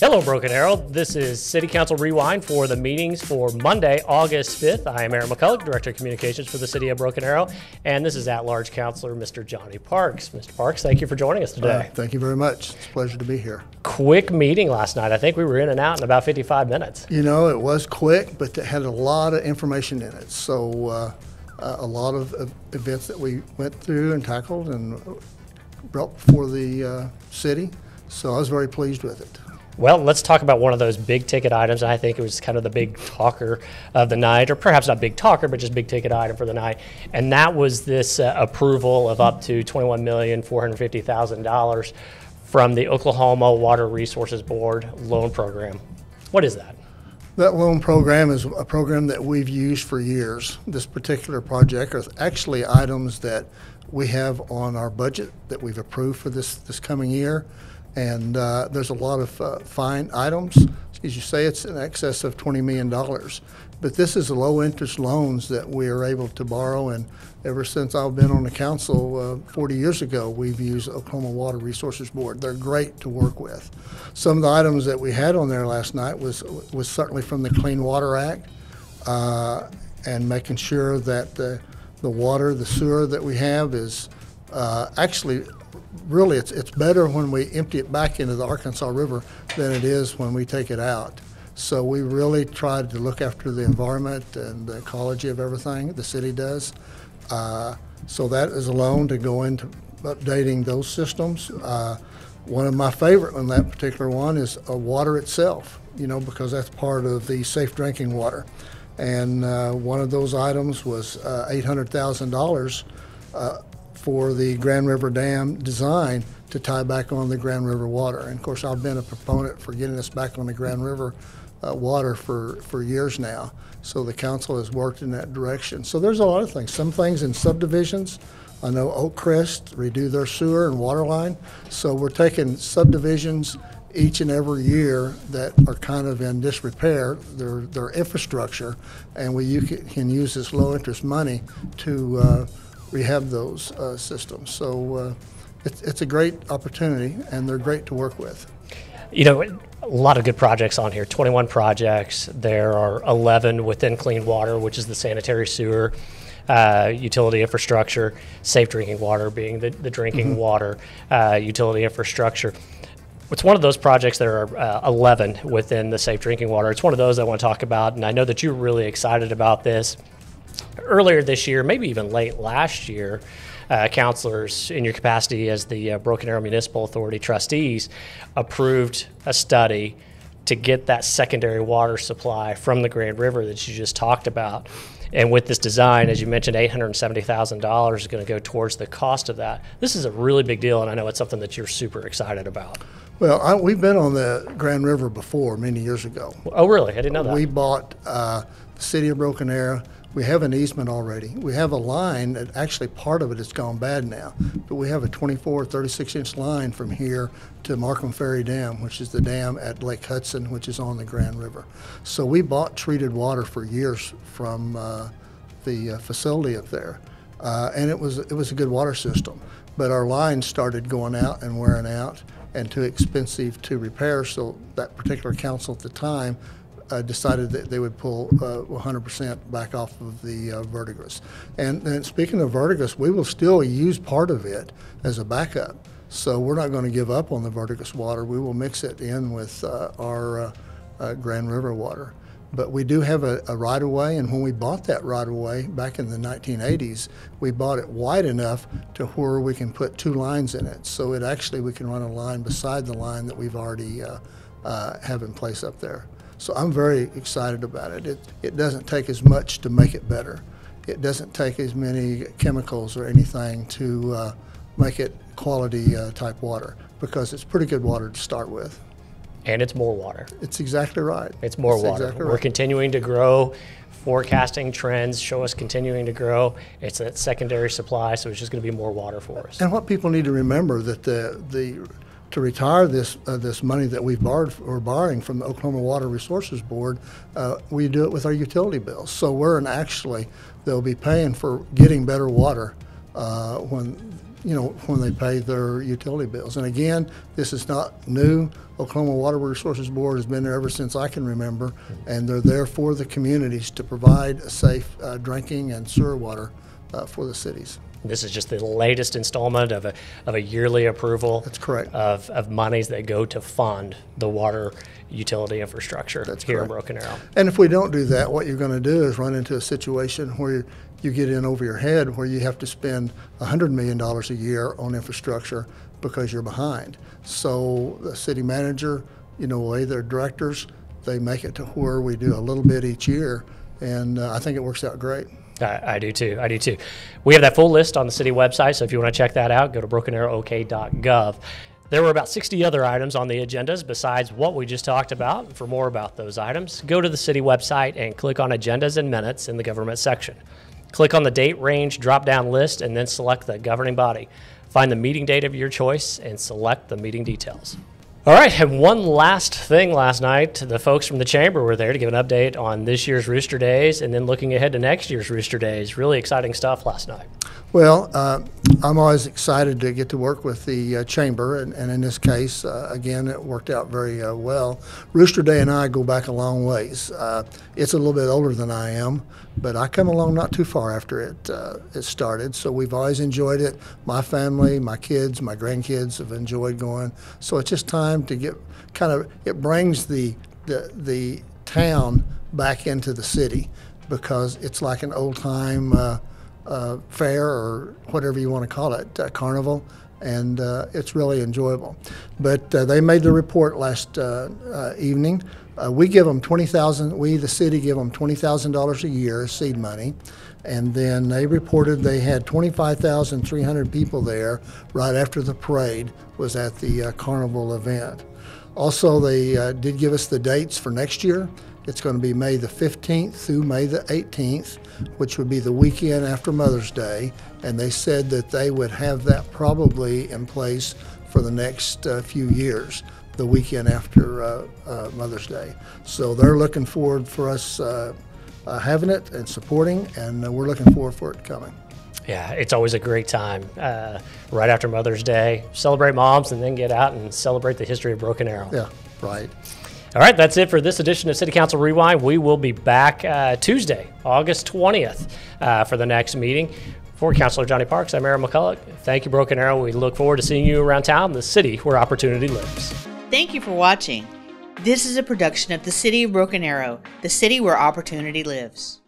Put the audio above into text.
Hello, Broken Arrow. This is City Council Rewind for the meetings for Monday, August 5th. I am Aaron McCulloch, Director of Communications for the City of Broken Arrow, and this is at-large Councilor Mr. Johnny Parks. Mr. Parks, thank you for joining us today. Thank you very much. It's a pleasure to be here. Quick meeting last night. I think we were in and out in about 55 minutes. You know, it was quick, but it had a lot of information in it. So a lot of events that we went through and tackled and brought before the city. So I was very pleased with it. Well, let's talk about one of those big ticket items. I think it was kind of the big talker of the night, or perhaps not big talker, but just big ticket item for the night. And that was this approval of up to $21,450,000 from the Oklahoma Water Resources Board loan program. What is that? That loan program is a program that we've used for years. This particular project are actually items that we have on our budget that we've approved for this coming year. And there's a lot of fine items. As you say, it's in excess of $20 million. But this is low interest loans that we are able to borrow. And ever since I've been on the council 40 years ago, we've used Oklahoma Water Resources Board. They're great to work with. Some of the items that we had on there last night was certainly from the Clean Water Act and making sure that the water, the sewer that we have is actually really, it's better when we empty it back into the Arkansas River than it is when we take it out. So we really tried to look after the environment and the ecology of everything, the city does. So that is a loan to go into updating those systems. One of my favorite on that particular one is water itself, you know, because that's part of the safe drinking water. And one of those items was $800,000 for the Grand River Dam design to tie back on the Grand River water. And of course, I've been a proponent for getting us back on the Grand River water for years now. So the council has worked in that direction. So there's a lot of things. Some things in subdivisions. I know Oakcrest redo their sewer and water line. So we're taking subdivisions each and every year that are kind of in disrepair, their infrastructure, and you can use this low interest money to rehab those systems. So it's a great opportunity, and they're great to work with. You know, a lot of good projects on here, 21 projects. There are 11 within clean water, which is the sanitary sewer, utility infrastructure, safe drinking water being the drinking water, utility infrastructure. It's one of those projects. There are 11 within the safe drinking water. It's one of those I want to talk about, and I know that you're really excited about this. Earlier this year, maybe even late last year, councilors in your capacity as the Broken Arrow Municipal Authority trustees approved a study to get that secondary water supply from the Grand River that you just talked about. And with this design, as you mentioned, $870,000 is going to go towards the cost of that. This is a really big deal, and I know it's something that you're super excited about. Well, we've been on the Grand River before many years ago. Oh, really? I didn't know that. We bought the city of Broken Arrow. We have an easement already. We have a line that actually part of it has gone bad now, but we have a 24, 36-inch line from here to Markham Ferry Dam, which is the dam at Lake Hudson, which is on the Grand River. So we bought treated water for years from the facility up there, and it was a good water system. But our lines started going out and wearing out and too expensive to repair, so that particular council at the time decided that they would pull 100% back off of the verdigris. And speaking of verdigris, we will still use part of it as a backup. So we're not going to give up on the verdigris water. We will mix it in with our Grand River water. But we do have a right-of-way, and when we bought that right-of-way back in the 1980s, we bought it wide enough to where we can put two lines in it. So it actually, we can run a line beside the line that we've already have in place up there. So I'm very excited about it. It doesn't take as much to make it better. It doesn't take as many chemicals or anything to make it quality type water, because it's pretty good water to start with. And it's more water. It's exactly right. It's more water. Exactly We're right. continuing to grow. Forecasting trends show us continuing to grow. It's that secondary supply, so it's just going to be more water for us. And what people need to remember that to retire this money that we're borrowing from the Oklahoma Water Resources Board, we do it with our utility bills. So they'll be paying for getting better water when when they pay their utility bills. And again, this is not new. Oklahoma Water Resources Board has been there ever since I can remember, and they're there for the communities to provide safe drinking and sewer water for the cities. This is just the latest installment of a yearly approval. That's correct. Of monies that go to fund the water utility infrastructure here in Broken Arrow. And if we don't do that, what you're going to do is run into a situation where you get in over your head, where you have to spend $100 million a year on infrastructure because you're behind. So the city manager, their directors, they make it to where we do a little bit each year, and I think it works out great. I do too. We have that full list on the city website, so if you want to check that out, go to brokenarrowok.gov. There were about 60 other items on the agendas besides what we just talked about. For more about those items, go to the city website and click on Agendas and Minutes in the Government section. Click on the date range drop-down list and then select the governing body. Find the meeting date of your choice and select the meeting details. All right, and one last thing last night. The folks from the Chamber were there to give an update on this year's Rooster Days and then looking ahead to next year's Rooster Days. Really exciting stuff last night. Well, I'm always excited to get to work with the Chamber, and in this case, again, it worked out very well. Rooster Day and I go back a long ways. It's a little bit older than I am, but I come along not too far after it started, so we've always enjoyed it. My family, my kids, my grandkids have enjoyed going, so it's just time to get it brings the town back into the city, because it's like an old-time fair, or whatever you want to call it, carnival, and it's really enjoyable. But they made the report last evening. We give them $20,000. We, the city, give them $20,000 a year as seed money, and then they reported they had 25,300 people there right after the parade was at the carnival event. Also, they did give us the dates for next year. It's going to be May the 15th through May the 18th, which would be the weekend after Mother's Day, and they said that they would have that probably in place for the next few years, the weekend after Mother's Day. So they're looking forward for us having it and supporting, and we're looking forward for it coming. Yeah, it's always a great time right after Mother's Day. Celebrate moms and then get out and celebrate the history of Broken Arrow. Yeah, right. All right, that's it for this edition of City Council Rewind. We will be back Tuesday, August 20th for the next meeting. For Councilor Johnny Parks, I'm Aaron McCulloch. Thank you, Broken Arrow. We look forward to seeing you around town, the city where opportunity lives. Thank you for watching. This is a production of the City of Broken Arrow, the city where opportunity lives.